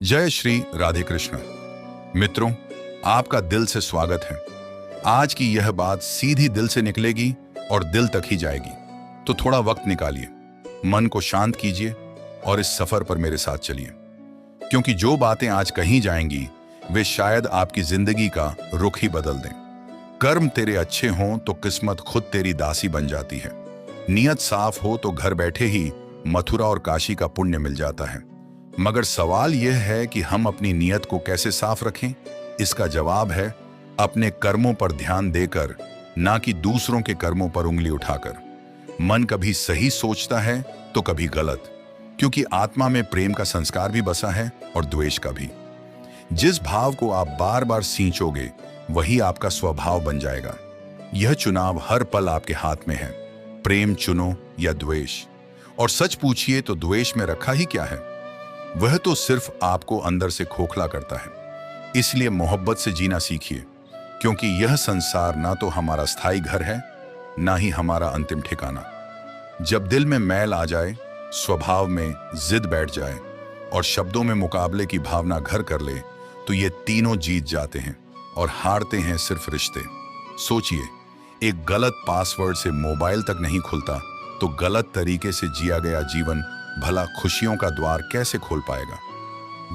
जय श्री राधे कृष्ण। मित्रों, आपका दिल से स्वागत है। आज की यह बात सीधी दिल से निकलेगी और दिल तक ही जाएगी। तो थोड़ा वक्त निकालिए, मन को शांत कीजिए और इस सफर पर मेरे साथ चलिए, क्योंकि जो बातें आज कही जाएंगी वे शायद आपकी जिंदगी का रुख ही बदल दें। कर्म तेरे अच्छे हों तो किस्मत खुद तेरी दासी बन जाती है। नीयत साफ हो तो घर बैठे ही मथुरा और काशी का पुण्य मिल जाता है। मगर सवाल यह है कि हम अपनी नीयत को कैसे साफ रखें। इसका जवाब है अपने कर्मों पर ध्यान देकर, ना कि दूसरों के कर्मों पर उंगली उठाकर। मन कभी सही सोचता है तो कभी गलत, क्योंकि आत्मा में प्रेम का संस्कार भी बसा है और द्वेष का भी। जिस भाव को आप बार बार सींचोगे वही आपका स्वभाव बन जाएगा। यह चुनाव हर पल आपके हाथ में है। प्रेम चुनो या द्वेष। और सच पूछिए तो द्वेष में रखा ही क्या है? वह तो सिर्फ आपको अंदर से खोखला करता है। इसलिए मोहब्बत से जीना सीखिए, क्योंकि यह संसार ना तो हमारा स्थायी घर है, ना ही हमारा अंतिम ठिकाना। जब दिल में मैल आ जाए, स्वभाव में जिद बैठ जाए और शब्दों में मुकाबले की भावना घर कर ले, तो ये तीनों जीत जाते हैं और हारते हैं सिर्फ रिश्ते। सोचिए, एक गलत पासवर्ड से मोबाइल तक नहीं खुलता, तो गलत तरीके से जिया गया जीवन भला खुशियों का द्वार कैसे खोल पाएगा?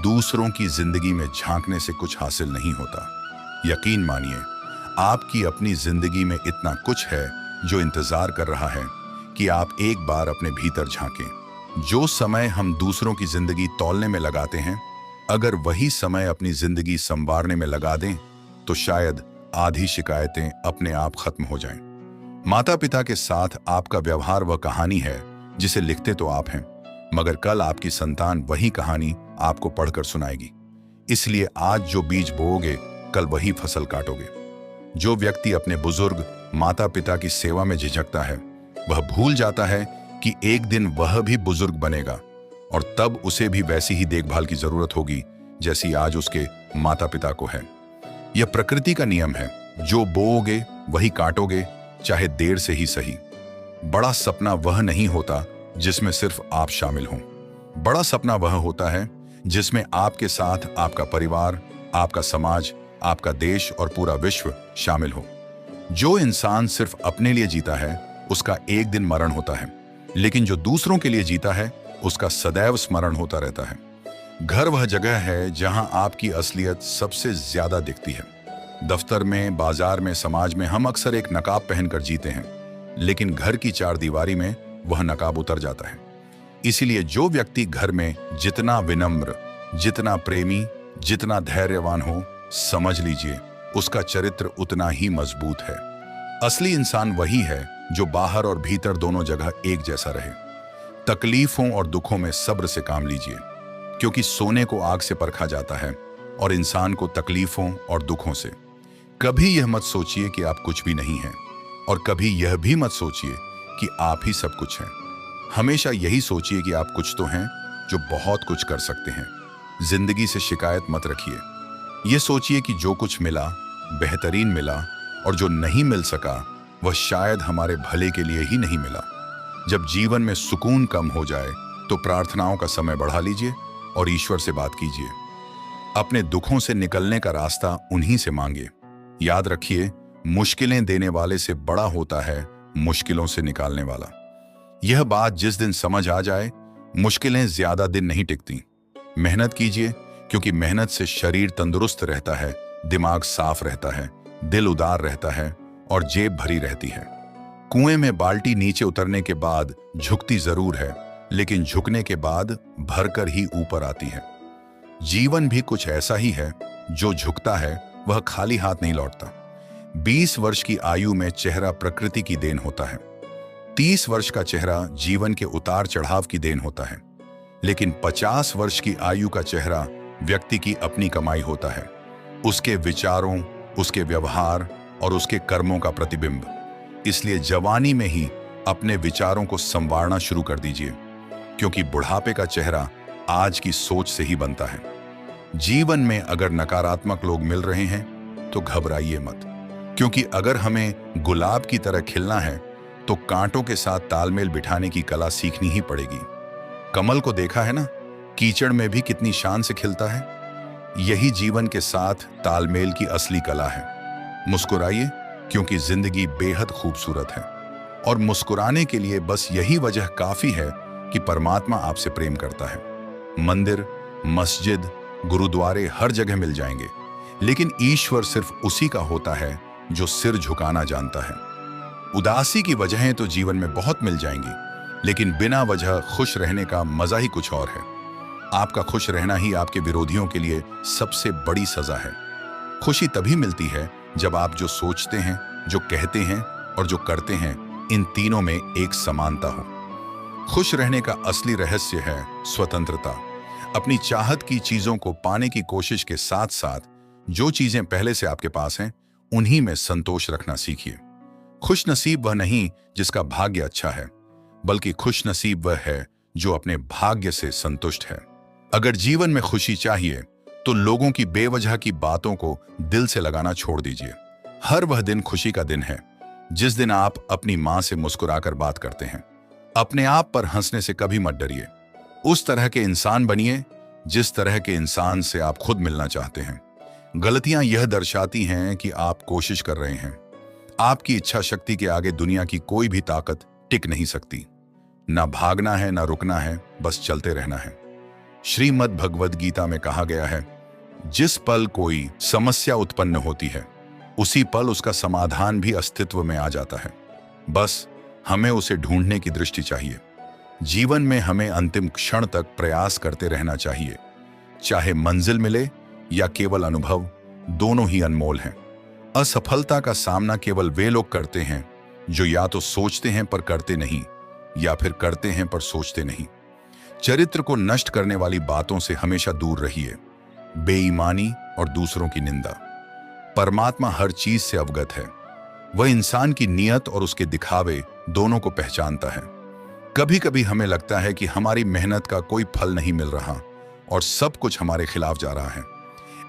दूसरों की जिंदगी में झांकने से कुछ हासिल नहीं होता। यकीन मानिए, आपकी अपनी जिंदगी में इतना कुछ है जो इंतजार कर रहा है कि आप एक बार अपने भीतर झांकें। जो समय हम दूसरों की जिंदगी तौलने में लगाते हैं, अगर वही समय अपनी जिंदगी संवारने में लगा दें, तो शायद आधी शिकायतें अपने आप खत्म हो जाएं। माता पिता के साथ आपका व्यवहार वह कहानी है जिसे लिखते तो आप हैं, मगर कल आपकी संतान वही कहानी आपको पढ़कर सुनाएगी। इसलिए आज जो बीज बोओगे, कल वही फसल काटोगे। जो व्यक्ति अपने बुजुर्ग माता पिता की सेवा में झिझकता है, वह भूल जाता है कि एक दिन वह भी बुजुर्ग बनेगा और तब उसे भी वैसी ही देखभाल की जरूरत होगी जैसी आज उसके माता पिता को है। यह प्रकृति का नियम है। जो बोओगे वही काटोगे, चाहे देर से ही सही। बड़ा सपना वह नहीं होता जिसमें सिर्फ आप शामिल हों। बड़ा सपना वह होता है जिसमें आपके साथ आपका परिवार, आपका समाज, आपका देश और पूरा विश्व शामिल हो। जो इंसान सिर्फ अपने लिए जीता है, उसका एक दिन मरण होता है, लेकिन जो दूसरों के लिए जीता है, उसका सदैव स्मरण होता रहता है। घर वह जगह है जहां आपकी असलियत सबसे ज्यादा दिखती है। दफ्तर में, बाजार में, समाज में हम अक्सर एक नकाब पहनकर जीते हैं, लेकिन घर की चार दीवारी में वह नकाब उतर जाता है। इसीलिए जो व्यक्ति घर में जितना विनम्र, जितना प्रेमी, जितना धैर्यवान हो, समझ लीजिए उसका चरित्र उतना ही मजबूत है। असली इंसान वही है जो बाहर और भीतर दोनों जगह एक जैसा रहे। तकलीफों और दुखों में सब्र से काम लीजिए, क्योंकि सोने को आग से परखा जाता है और इंसान को तकलीफों और दुखों से। कभी यह मत सोचिए कि आप कुछ भी नहीं हैं, और कभी यह भी मत सोचिए कि आप ही सब कुछ हैं। हमेशा यही सोचिए कि आप कुछ तो हैं जो बहुत कुछ कर सकते हैं। जिंदगी से शिकायत मत रखिए। यह सोचिए कि जो कुछ मिला बेहतरीन मिला, और जो नहीं मिल सका वह शायद हमारे भले के लिए ही नहीं मिला। जब जीवन में सुकून कम हो जाए तो प्रार्थनाओं का समय बढ़ा लीजिए और ईश्वर से बात कीजिए। अपने दुखों से निकलने का रास्ता उन्हीं से मांगिए। याद रखिए, मुश्किलें देने वाले से बड़ा होता है मुश्किलों से निकालने वाला। यह बात जिस दिन समझ आ जाए, मुश्किलें ज्यादा दिन नहीं टिकती। मेहनत कीजिए, क्योंकि मेहनत से शरीर तंदुरुस्त रहता है, दिमाग साफ रहता है, दिल उदार रहता है और जेब भरी रहती है। कुएं में बाल्टी नीचे उतरने के बाद झुकती जरूर है, लेकिन झुकने के बाद भरकर ही ऊपर आती है। जीवन भी कुछ ऐसा ही है। जो झुकता है वह खाली हाथ नहीं लौटता। 20 वर्ष की आयु में चेहरा प्रकृति की देन होता है। 30 वर्ष का चेहरा जीवन के उतार चढ़ाव की देन होता है, लेकिन 50 वर्ष की आयु का चेहरा व्यक्ति की अपनी कमाई होता है, उसके विचारों, उसके व्यवहार और उसके कर्मों का प्रतिबिंब। इसलिए जवानी में ही अपने विचारों को संवारना शुरू कर दीजिए, क्योंकि बुढ़ापे का चेहरा आज की सोच से ही बनता है। जीवन में अगर नकारात्मक लोग मिल रहे हैं तो घबराइए मत, क्योंकि अगर हमें गुलाब की तरह खिलना है तो कांटों के साथ तालमेल बिठाने की कला सीखनी ही पड़ेगी। कमल को देखा है ना, कीचड़ में भी कितनी शान से खिलता है। यही जीवन के साथ तालमेल की असली कला है। मुस्कुराइए, क्योंकि जिंदगी बेहद खूबसूरत है, और मुस्कुराने के लिए बस यही वजह काफी है कि परमात्मा आपसे प्रेम करता है। मंदिर, मस्जिद, गुरुद्वारे हर जगह मिल जाएंगे, लेकिन ईश्वर सिर्फ उसी का होता है जो सिर झुकाना जानता है। उदासी की वजहें तो जीवन में बहुत मिल जाएंगी, लेकिन बिना वजह खुश रहने का मजा ही कुछ और है। आपका खुश रहना ही आपके विरोधियों के लिए सबसे बड़ी सजा है। खुशी तभी मिलती है जब आप जो सोचते हैं, जो कहते हैं और जो करते हैं, इन तीनों में एक समानता हो। खुश रहने का असली रहस्य है स्वतंत्रता। अपनी चाहत की चीजों को पाने की कोशिश के साथ साथ जो चीजें पहले से आपके पास हैं, उन्हीं में संतोष रखना सीखिए। खुश नसीब वह नहीं जिसका भाग्य अच्छा है, बल्कि खुश नसीब वह है जो अपने भाग्य से संतुष्ट है। अगर जीवन में खुशी चाहिए तो लोगों की बेवजह की बातों को दिल से लगाना छोड़ दीजिए। हर वह दिन खुशी का दिन है जिस दिन आप अपनी मां से मुस्कुराकर बात करते हैं। अपने आप पर हंसने से कभी मत डरिए। उस तरह के इंसान बनिए जिस तरह के इंसान से आप खुद मिलना चाहते हैं। गलतियां यह दर्शाती हैं कि आप कोशिश कर रहे हैं। आपकी इच्छा शक्ति के आगे दुनिया की कोई भी ताकत टिक नहीं सकती। ना भागना है, ना रुकना है, बस चलते रहना है। श्रीमद् भगवद गीता में कहा गया है, जिस पल कोई समस्या उत्पन्न होती है, उसी पल उसका समाधान भी अस्तित्व में आ जाता है। बस हमें उसे ढूंढने की दृष्टि चाहिए। जीवन में हमें अंतिम क्षण तक प्रयास करते रहना चाहिए। चाहे मंजिल मिले या केवल अनुभव, दोनों ही अनमोल हैं। असफलता का सामना केवल वे लोग करते हैं जो या तो सोचते हैं पर करते नहीं, या फिर करते हैं पर सोचते नहीं। चरित्र को नष्ट करने वाली बातों से हमेशा दूर रहिए। बेईमानी और दूसरों की निंदा। परमात्मा हर चीज से अवगत है। वह इंसान की नीयत और उसके दिखावे दोनों को पहचानता है। कभी कभी हमें लगता है कि हमारी मेहनत का कोई फल नहीं मिल रहा और सब कुछ हमारे खिलाफ जा रहा है।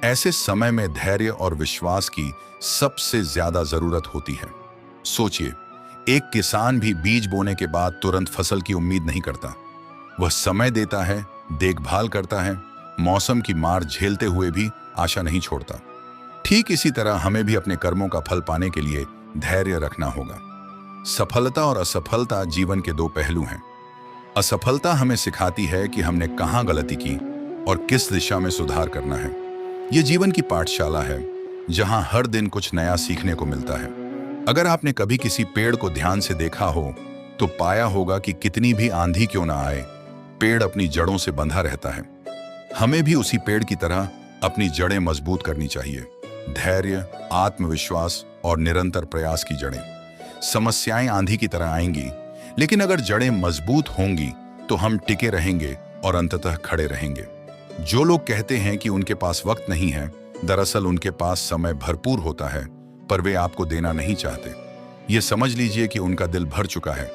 ऐसे समय में धैर्य और विश्वास की सबसे ज्यादा जरूरत होती है। सोचिए, एक किसान भी बीज बोने के बाद तुरंत फसल की उम्मीद नहीं करता। वह समय देता है, देखभाल करता है, मौसम की मार झेलते हुए भी आशा नहीं छोड़ता। ठीक इसी तरह हमें भी अपने कर्मों का फल पाने के लिए धैर्य रखना होगा। सफलता और असफलता जीवन के दो पहलू हैं। असफलता हमें सिखाती है कि हमने कहां गलती की और किस दिशा में सुधार करना है। यह जीवन की पाठशाला है जहां हर दिन कुछ नया सीखने को मिलता है। अगर आपने कभी किसी पेड़ को ध्यान से देखा हो तो पाया होगा कि कितनी भी आंधी क्यों ना आए, पेड़ अपनी जड़ों से बंधा रहता है। हमें भी उसी पेड़ की तरह अपनी जड़ें मजबूत करनी चाहिए। धैर्य, आत्मविश्वास और निरंतर प्रयास की जड़ें। समस्याएं आंधी की तरह आएंगी, लेकिन अगर जड़ें मजबूत होंगी तो हम टिके रहेंगे और अंततः खड़े रहेंगे। जो लोग कहते हैं कि उनके पास वक्त नहीं है, दरअसल उनके पास समय भरपूर होता है, पर वे आपको देना नहीं चाहते। ये समझ लीजिए कि उनका दिल भर चुका है।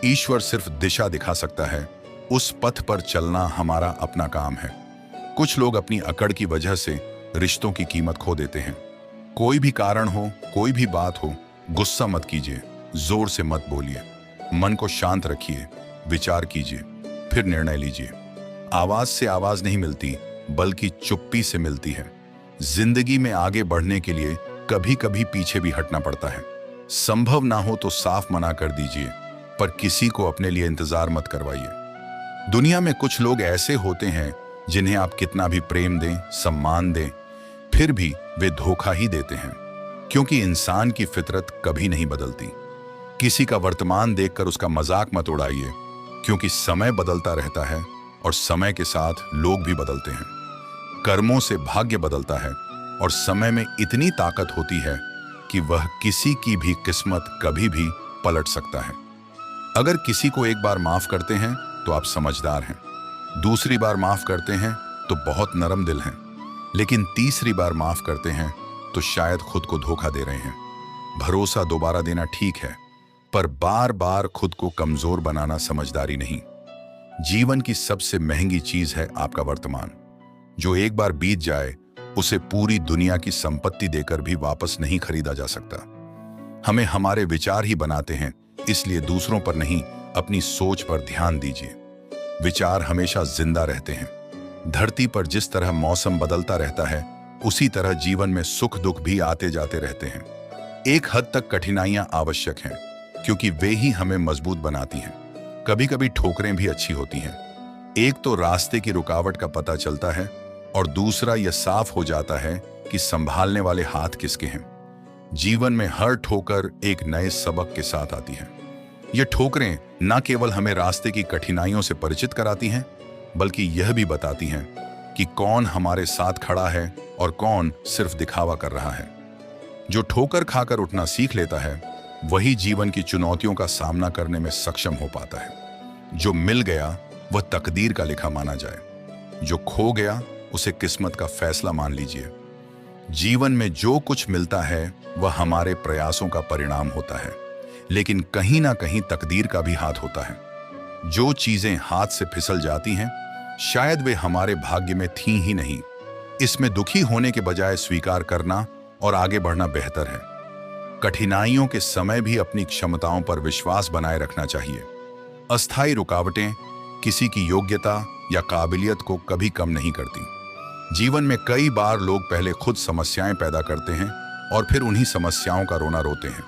ईश्वर सिर्फ दिशा दिखा सकता है, उस पथ पर चलना हमारा अपना काम है। कुछ लोग अपनी अकड़ की वजह से रिश्तों की कीमत खो देते हैं। कोई भी कारण हो, कोई भी बात हो, गुस्सा मत कीजिए, जोर से मत बोलिए। मन को शांत रखिए, विचार कीजिए, फिर निर्णय लीजिए। आवाज से आवाज नहीं मिलती, बल्कि चुप्पी से मिलती है। जिंदगी में आगे बढ़ने के लिए कभी कभी पीछे भी हटना पड़ता है। संभव ना हो तो साफ मना कर दीजिए, पर किसी को अपने लिए इंतजार मत करवाइए। दुनिया में कुछ लोग ऐसे होते हैं जिन्हें आप कितना भी प्रेम दें, सम्मान दें, फिर भी वे धोखा ही देते हैं, क्योंकि इंसान की फितरत कभी नहीं बदलती। किसी का वर्तमान देखकर उसका मजाक मत उड़ाइए, क्योंकि समय बदलता रहता है और समय के साथ लोग भी बदलते हैं। कर्मों से भाग्य बदलता है और समय में इतनी ताकत होती है कि वह किसी की भी किस्मत कभी भी पलट सकता है। अगर किसी को एक बार माफ करते हैं तो आप समझदार हैं, दूसरी बार माफ करते हैं तो बहुत नरम दिल हैं, लेकिन तीसरी बार माफ करते हैं तो शायद खुद को धोखा दे रहे हैं। भरोसा दोबारा देना ठीक है, पर बार बार खुद को कमजोर बनाना समझदारी नहीं। जीवन की सबसे महंगी चीज है आपका वर्तमान। जो एक बार बीत जाए उसे पूरी दुनिया की संपत्ति देकर भी वापस नहीं खरीदा जा सकता। हमें हमारे विचार ही बनाते हैं, इसलिए दूसरों पर नहीं, अपनी सोच पर ध्यान दीजिए। विचार हमेशा जिंदा रहते हैं। धरती पर जिस तरह मौसम बदलता रहता है, उसी तरह जीवन में सुख दुख भी आते जाते रहते हैं। एक हद तक कठिनाइयां आवश्यक हैं, क्योंकि वे ही हमें मजबूत बनाती हैं। कभी कभी ठोकरें भी अच्छी होती हैं। एक तो रास्ते की रुकावट का पता चलता है, और दूसरा यह साफ हो जाता है कि संभालने वाले हाथ किसके हैं। जीवन में हर ठोकर एक नए सबक के साथ आती है। ये ठोकरें न केवल हमें रास्ते की कठिनाइयों से परिचित कराती हैं, बल्कि यह भी बताती हैं कि कौन हमारे साथ खड़ा है और कौन सिर्फ दिखावा कर रहा है। जो ठोकर खाकर उठना सीख लेता है, वही जीवन की चुनौतियों का सामना करने में सक्षम हो पाता है। जो मिल गया वह तकदीर का लिखा माना जाए, जो खो गया उसे किस्मत का फैसला मान लीजिए। जीवन में जो कुछ मिलता है वह हमारे प्रयासों का परिणाम होता है, लेकिन कहीं ना कहीं तकदीर का भी हाथ होता है। जो चीजें हाथ से फिसल जाती हैं, शायद वे हमारे भाग्य में थीं ही नहीं। इसमें दुखी होने के बजाय स्वीकार करना और आगे बढ़ना बेहतर है। कठिनाइयों के समय भी अपनी क्षमताओं पर विश्वास बनाए रखना चाहिए। अस्थायी रुकावटें किसी की योग्यता या काबिलियत को कभी कम नहीं करती। जीवन में कई बार लोग पहले खुद समस्याएं पैदा करते हैं और फिर उन्हीं समस्याओं का रोना रोते हैं।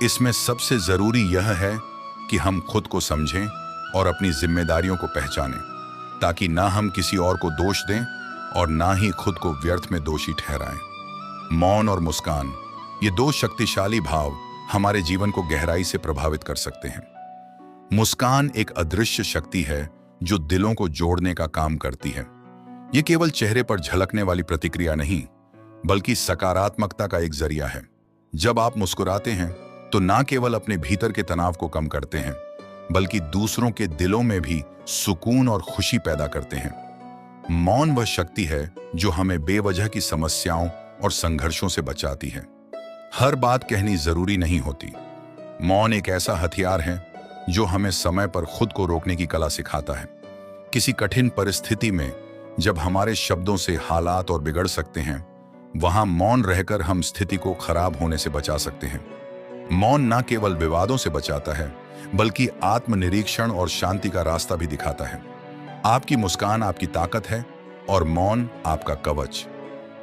इसमें सबसे जरूरी यह है कि हम खुद को समझें और अपनी जिम्मेदारियों को पहचानें, ताकि ना हम किसी और को दोष दें और ना ही खुद को व्यर्थ में दोषी ठहराएं। मौन और मुस्कान, ये दो शक्तिशाली भाव हमारे जीवन को गहराई से प्रभावित कर सकते हैं। मुस्कान एक अदृश्य शक्ति है जो दिलों को जोड़ने का काम करती है। ये केवल चेहरे पर झलकने वाली प्रतिक्रिया नहीं, बल्कि सकारात्मकता का एक जरिया है। जब आप मुस्कुराते हैं तो ना केवल अपने भीतर के तनाव को कम करते हैं, बल्कि दूसरों के दिलों में भी सुकून और खुशी पैदा करते हैं। मौन वह शक्ति है जो हमें बेवजह की समस्याओं और संघर्षों से बचाती है। हर बात कहनी जरूरी नहीं होती। मौन एक ऐसा हथियार है जो हमें समय पर खुद को रोकने की कला सिखाता है। किसी कठिन परिस्थिति में जब हमारे शब्दों से हालात और बिगड़ सकते हैं, वहां मौन रहकर हम स्थिति को खराब होने से बचा सकते हैं। मौन न केवल विवादों से बचाता है, बल्कि आत्मनिरीक्षण और शांति का रास्ता भी दिखाता है। आपकी मुस्कान आपकी ताकत है और मौन आपका कवच।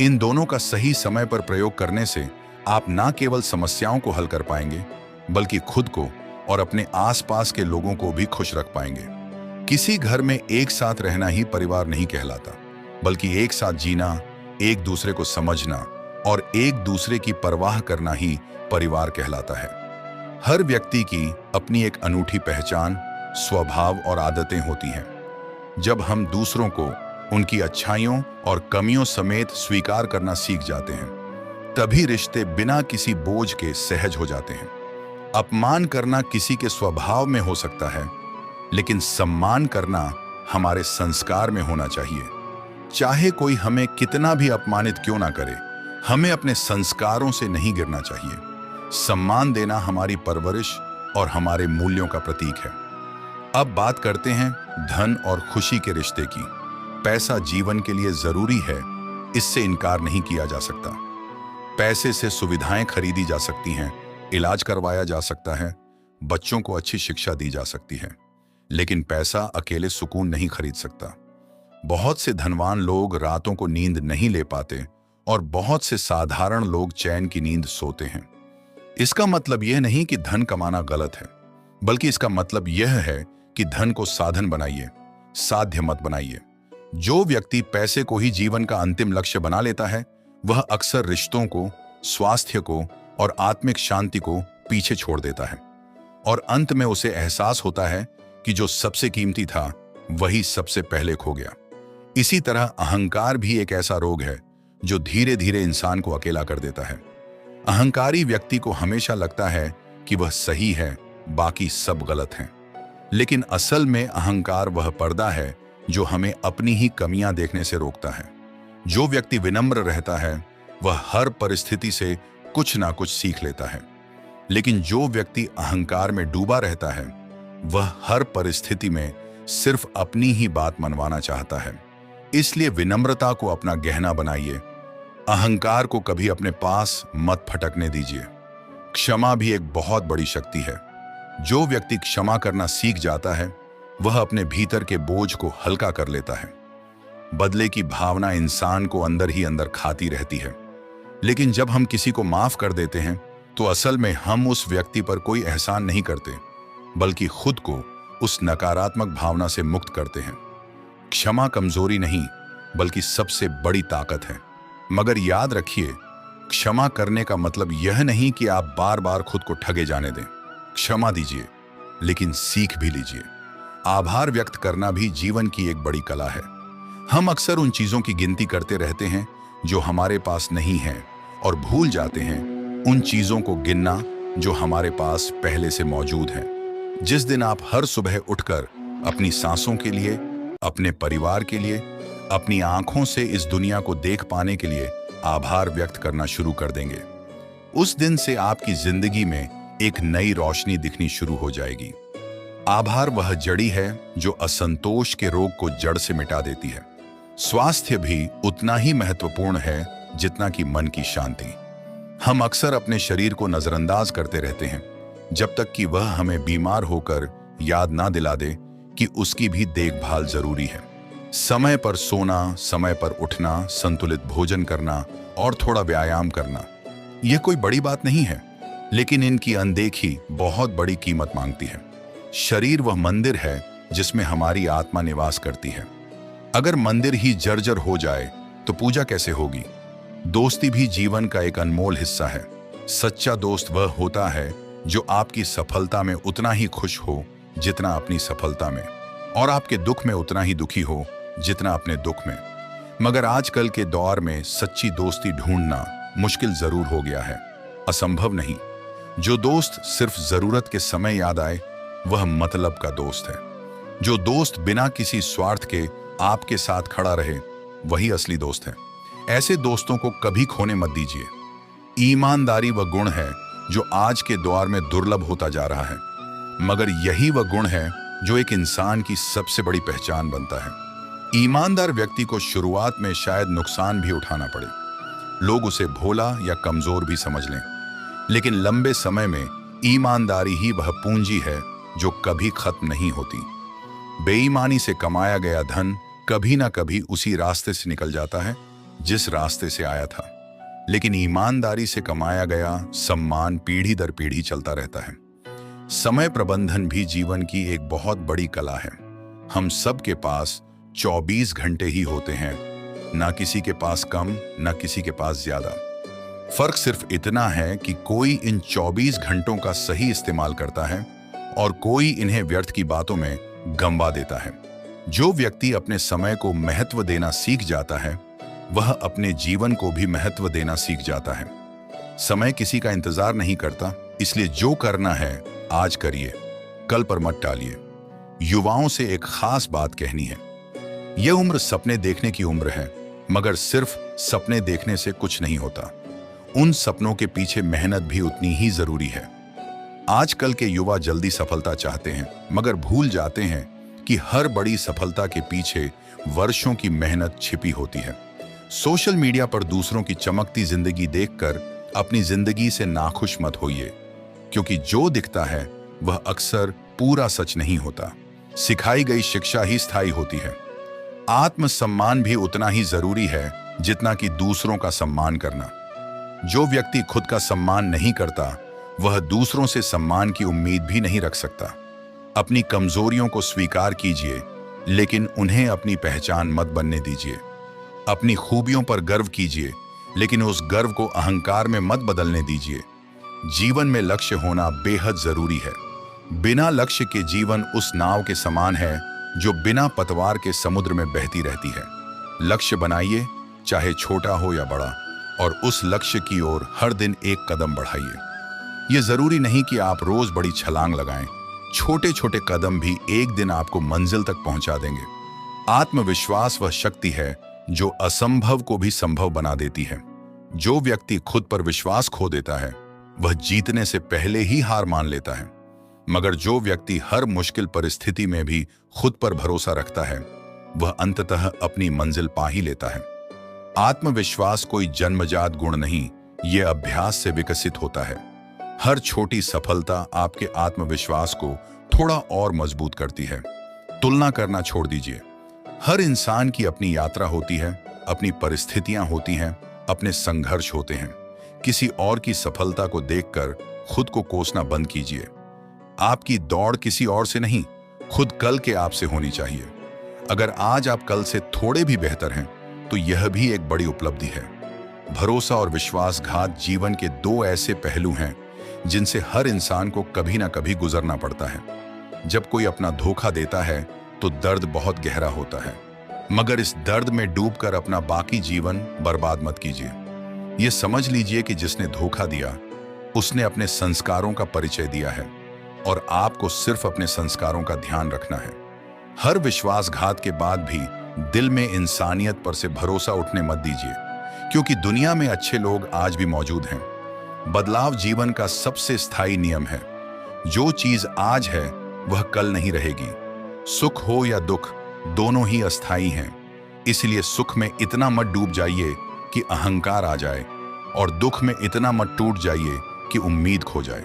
इन दोनों का सही समय पर प्रयोग करने से आप न केवल समस्याओं को हल कर पाएंगे, बल्कि खुद को और अपने आसपास के लोगों को भी खुश रख पाएंगे। किसी घर में एक साथ रहना ही परिवार नहीं कहलाता, बल्कि एक साथ जीना, एक दूसरे को समझना और एक दूसरे की परवाह करना ही परिवार कहलाता है। हर व्यक्ति की अपनी एक अनूठी पहचान, स्वभाव और आदतें होती हैं। जब हम दूसरों को उनकी अच्छाइयों और कमियों समेत स्वीकार करना सीख जाते हैं, तभी रिश्ते बिना किसी बोझ के सहज हो जाते हैं। अपमान करना किसी के स्वभाव में हो सकता है, लेकिन सम्मान करना हमारे संस्कार में होना चाहिए। चाहे कोई हमें कितना भी अपमानित क्यों ना करे, हमें अपने संस्कारों से नहीं गिरना चाहिए। सम्मान देना हमारी परवरिश और हमारे मूल्यों का प्रतीक है। अब बात करते हैं धन और खुशी के रिश्ते की। पैसा जीवन के लिए जरूरी है, इससे इनकार नहीं किया जा सकता। पैसे से सुविधाएं खरीदी जा सकती हैं, इलाज करवाया जा सकता है, बच्चों को अच्छी शिक्षा दी जा सकती है, लेकिन पैसा अकेले सुकून नहीं खरीद सकता। बहुत से धनवान लोग रातों को नींद नहीं ले पाते और बहुत से साधारण लोग चैन की नींद सोते हैं। इसका मतलब यह नहीं कि धन कमाना गलत है, बल्कि इसका मतलब यह है कि धन को साधन बनाइए, साध्य मत बनाइए। जो व्यक्ति पैसे को ही जीवन का अंतिम लक्ष्य बना लेता है, वह अक्सर रिश्तों को, स्वास्थ्य को और आत्मिक शांति को पीछे छोड़ देता है, और अंत में उसे एहसास होता है कि जो सबसे कीमती था वही सबसे पहले खो गया। इसी तरह अहंकार भी एक ऐसा रोग है जो धीरे धीरे इंसान को अकेला कर देता है। अहंकारी व्यक्ति को हमेशा लगता है कि वह सही है, बाकी सब गलत हैं। लेकिन असल में अहंकार वह पर्दा है जो हमें अपनी ही कमियां देखने से रोकता है। जो व्यक्ति विनम्र रहता है वह हर परिस्थिति से कुछ ना कुछ सीख लेता है, लेकिन जो व्यक्ति अहंकार में डूबा रहता है वह हर परिस्थिति में सिर्फ अपनी ही बात मनवाना चाहता है। इसलिए विनम्रता को अपना गहना बनाइए, अहंकार को कभी अपने पास मत फटकने दीजिए। क्षमा भी एक बहुत बड़ी शक्ति है। जो व्यक्ति क्षमा करना सीख जाता है वह अपने भीतर के बोझ को हल्का कर लेता है। बदले की भावना इंसान को अंदर ही अंदर खाती रहती है। लेकिन जब हम किसी को माफ कर देते हैं तो असल में हम उस व्यक्ति पर कोई एहसान नहीं करते, बल्कि खुद को उस नकारात्मक भावना से मुक्त करते हैं। क्षमा कमजोरी नहीं, बल्कि सबसे बड़ी ताकत है। मगर याद रखिए, क्षमा करने का मतलब यह नहीं कि आप बार बार खुद को ठगे जाने दें। क्षमा दीजिए, लेकिन सीख भी लीजिए। आभार व्यक्त करना भी जीवन की एक बड़ी कला है। हम अक्सर उन चीजों की गिनती करते रहते हैं जो हमारे पास नहीं है, और भूल जाते हैं उन चीजों को गिनना जो हमारे पास पहले से मौजूद हैं। जिस दिन आप हर सुबह उठकर अपनी सांसों के लिए, अपने परिवार के लिए, अपनी आंखों से इस दुनिया को देख पाने के लिए आभार व्यक्त करना शुरू कर देंगे, उस दिन से आपकी जिंदगी में एक नई रोशनी दिखनी शुरू हो जाएगी। आभार वह जड़ी है जो असंतोष के रोग को जड़ से मिटा देती है। स्वास्थ्य भी उतना ही महत्वपूर्ण है जितना कि मन की शांति। हम अक्सर अपने शरीर को नजरअंदाज करते रहते हैं जब तक कि वह हमें बीमार होकर याद ना दिला दे कि उसकी भी देखभाल जरूरी है। समय पर सोना, समय पर उठना, संतुलित भोजन करना और थोड़ा व्यायाम करना, यह कोई बड़ी बात नहीं है, लेकिन इनकी अनदेखी बहुत बड़ी कीमत मांगती है। शरीर वह मंदिर है जिसमें हमारी आत्मा निवास करती है। अगर मंदिर ही जर्जर हो जाए तो पूजा कैसे होगी? दोस्ती भी जीवन का एक अनमोल हिस्सा है। सच्चा दोस्त वह होता है जो आपकी सफलता में उतना ही खुश हो जितना अपनी सफलता में, और आपके दुख में उतना ही दुखी हो जितना अपने दुख में। मगर आजकल के दौर में सच्ची दोस्ती ढूंढना मुश्किल जरूर हो गया है, असंभव नहीं। जो दोस्त सिर्फ जरूरत के समय याद आए वह मतलब का दोस्त है। जो दोस्त बिना किसी स्वार्थ के आपके साथ खड़ा रहे वही असली दोस्त है। ऐसे दोस्तों को कभी खोने मत दीजिए। ईमानदारी वह गुण है जो आज के दौर में दुर्लभ होता जा रहा है, मगर यही वह गुण है जो एक इंसान की सबसे बड़ी पहचान बनता है। ईमानदार व्यक्ति को शुरुआत में शायद नुकसान भी उठाना पड़े, लोग उसे भोला या कमजोर भी समझ लें, लेकिन लंबे समय में ईमानदारी ही वह पूंजी है जो कभी खत्म नहीं होती। बेईमानी से कमाया गया धन कभी ना कभी उसी रास्ते से निकल जाता है जिस रास्ते से आया था, लेकिन ईमानदारी से कमाया गया सम्मान पीढ़ी दर पीढ़ी चलता रहता है। समय प्रबंधन भी जीवन की एक बहुत बड़ी कला है। हम सब के पास 24 घंटे ही होते हैं, ना किसी के पास कम, ना किसी के पास ज्यादा। फर्क सिर्फ इतना है कि कोई इन 24 घंटों का सही इस्तेमाल करता है और कोई इन्हें व्यर्थ की बातों में गंवा देता है। जो व्यक्ति अपने समय को महत्व देना सीख जाता है वह अपने जीवन को भी महत्व देना सीख जाता है। समय किसी का इंतजार नहीं करता, इसलिए जो करना है आज करिए, कल पर मत टालिए। युवाओं से एक खास बात कहनी है। यह उम्र सपने देखने की उम्र है, मगर सिर्फ सपने देखने से कुछ नहीं होता। उन सपनों के पीछे मेहनत भी उतनी ही जरूरी है। आजकल के युवा जल्दी सफलता चाहते हैं, मगर भूल जाते हैं कि हर बड़ी सफलता के पीछे वर्षों की मेहनत छिपी होती है। सोशल मीडिया पर दूसरों की चमकती जिंदगी देखकर अपनी जिंदगी से नाखुश मत होइए, क्योंकि जो दिखता है वह अक्सर पूरा सच नहीं होता। सिखाई गई शिक्षा ही स्थायी होती है। आत्मसम्मान भी उतना ही जरूरी है जितना कि दूसरों का सम्मान करना। जो व्यक्ति खुद का सम्मान नहीं करता वह दूसरों से सम्मान की उम्मीद भी नहीं रख सकता। अपनी कमजोरियों को स्वीकार कीजिए, लेकिन उन्हें अपनी पहचान मत बनने दीजिए। अपनी खूबियों पर गर्व कीजिए, लेकिन उस गर्व को अहंकार में मत बदलने दीजिए। जीवन में लक्ष्य होना बेहद जरूरी है। बिना लक्ष्य के जीवन उस नाव के समान है जो बिना पतवार के समुद्र में बहती रहती है। लक्ष्य बनाइए, चाहे छोटा हो या बड़ा, और उस लक्ष्य की ओर हर दिन एक कदम बढ़ाइए। यह जरूरी नहीं कि आप रोज बड़ी छलांग लगाएं। छोटे छोटे कदम भी एक दिन आपको मंजिल तक पहुंचा देंगे। आत्मविश्वास वह शक्ति है जो असंभव को भी संभव बना देती है। जो व्यक्ति खुद पर विश्वास खो देता है वह जीतने से पहले ही हार मान लेता है, मगर जो व्यक्ति हर मुश्किल परिस्थिति में भी खुद पर भरोसा रखता है वह अंततः अपनी मंजिल पा ही लेता है। आत्मविश्वास कोई जन्मजात गुण नहीं, यह अभ्यास से विकसित होता है। हर छोटी सफलता आपके आत्मविश्वास को थोड़ा और मजबूत करती है। तुलना करना छोड़ दीजिए। हर इंसान की अपनी यात्रा होती है, अपनी परिस्थितियां होती हैं, अपने संघर्ष होते हैं। किसी और की सफलता को देखकर खुद को कोसना बंद कीजिए। आपकी दौड़ किसी और से नहीं, खुद कल के आप से होनी चाहिए। अगर आज आप कल से थोड़े भी बेहतर हैं, तो यह भी एक बड़ी उपलब्धि है। भरोसा और विश्वासघात जीवन के दो ऐसे पहलू हैं जिनसे हर इंसान को कभी ना कभी गुजरना पड़ता है। जब कोई अपना धोखा देता है तो दर्द बहुत गहरा होता है, मगर इस दर्द में डूबकर अपना बाकी जीवन बर्बाद मत कीजिए। ये समझ लीजिए कि जिसने धोखा दिया उसने अपने संस्कारों का परिचय दिया है और आपको सिर्फ अपने संस्कारों का ध्यान रखना है। हर विश्वासघात के बाद भी दिल में इंसानियत पर से भरोसा उठने मत दीजिए, क्योंकि दुनिया में अच्छे लोग आज भी मौजूद हैं। बदलाव जीवन का सबसे स्थायी नियम है। जो चीज आज है वह कल नहीं रहेगी। सुख हो या दुख, दोनों ही अस्थायी हैं। इसलिए सुख में इतना मत डूब जाइए कि अहंकार आ जाए, और दुख में इतना मत टूट जाइए कि उम्मीद खो जाए।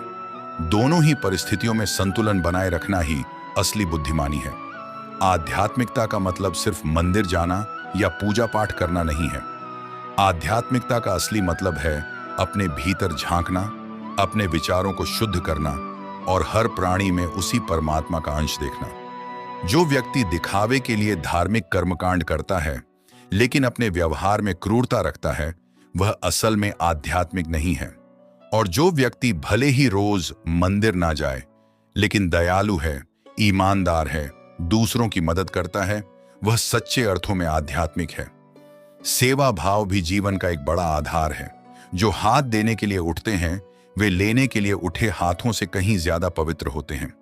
दोनों ही परिस्थितियों में संतुलन बनाए रखना ही असली बुद्धिमानी है। आध्यात्मिकता का मतलब सिर्फ मंदिर जाना या पूजा पाठ करना नहीं है। आध्यात्मिकता का असली मतलब है अपने भीतर झांकना, अपने विचारों को शुद्ध करना और हर प्राणी में उसी परमात्मा का अंश देखना। जो व्यक्ति दिखावे के लिए धार्मिक कर्मकांड करता है लेकिन अपने व्यवहार में क्रूरता रखता है, वह असल में आध्यात्मिक नहीं है। और जो व्यक्ति भले ही रोज मंदिर ना जाए लेकिन दयालु है, ईमानदार है, दूसरों की मदद करता है, वह सच्चे अर्थों में आध्यात्मिक है। सेवा भाव भी जीवन का एक बड़ा आधार है। जो हाथ देने के लिए उठते हैं वे लेने के लिए उठे हाथों से कहीं ज्यादा पवित्र होते हैं।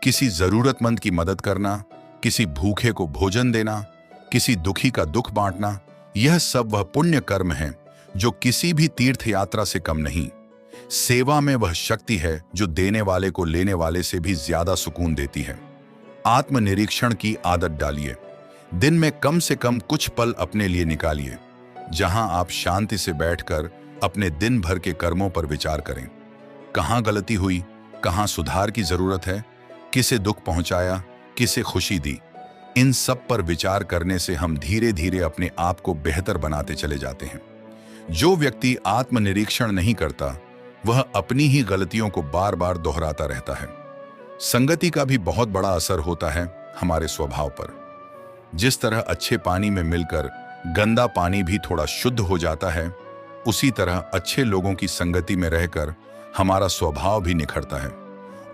किसी जरूरतमंद की मदद करना, किसी भूखे को भोजन देना, किसी दुखी का दुख बांटना, यह सब वह पुण्य कर्म है जो किसी भी तीर्थ यात्रा से कम नहीं। सेवा में वह शक्ति है जो देने वाले को लेने वाले से भी ज्यादा सुकून देती है। आत्मनिरीक्षण की आदत डालिए। दिन में कम से कम कुछ पल अपने लिए निकालिए, जहां आप शांति से बैठकर अपने दिन भर के कर्मों पर विचार करें। कहां गलती हुई, कहां सुधार की जरूरत है, किसे दुख पहुंचाया, किसे खुशी दी। इन सब पर विचार करने से हम धीरे धीरे अपने आप को बेहतर बनाते चले जाते हैं। जो व्यक्ति आत्मनिरीक्षण नहीं करता वह अपनी ही गलतियों को बार बार दोहराता रहता है। संगति का भी बहुत बड़ा असर होता है हमारे स्वभाव पर। जिस तरह अच्छे पानी में मिलकर गंदा पानी भी थोड़ा शुद्ध हो जाता है, उसी तरह अच्छे लोगों की संगति में रहकर हमारा स्वभाव भी निखरता है।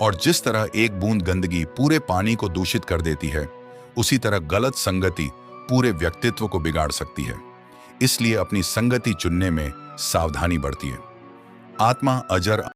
और जिस तरह एक बूंद गंदगी पूरे पानी को दूषित कर देती है, उसी तरह गलत संगति पूरे व्यक्तित्व को बिगाड़ सकती है। इसलिए अपनी संगति चुनने में सावधानी बरतिए। आत्मा अजर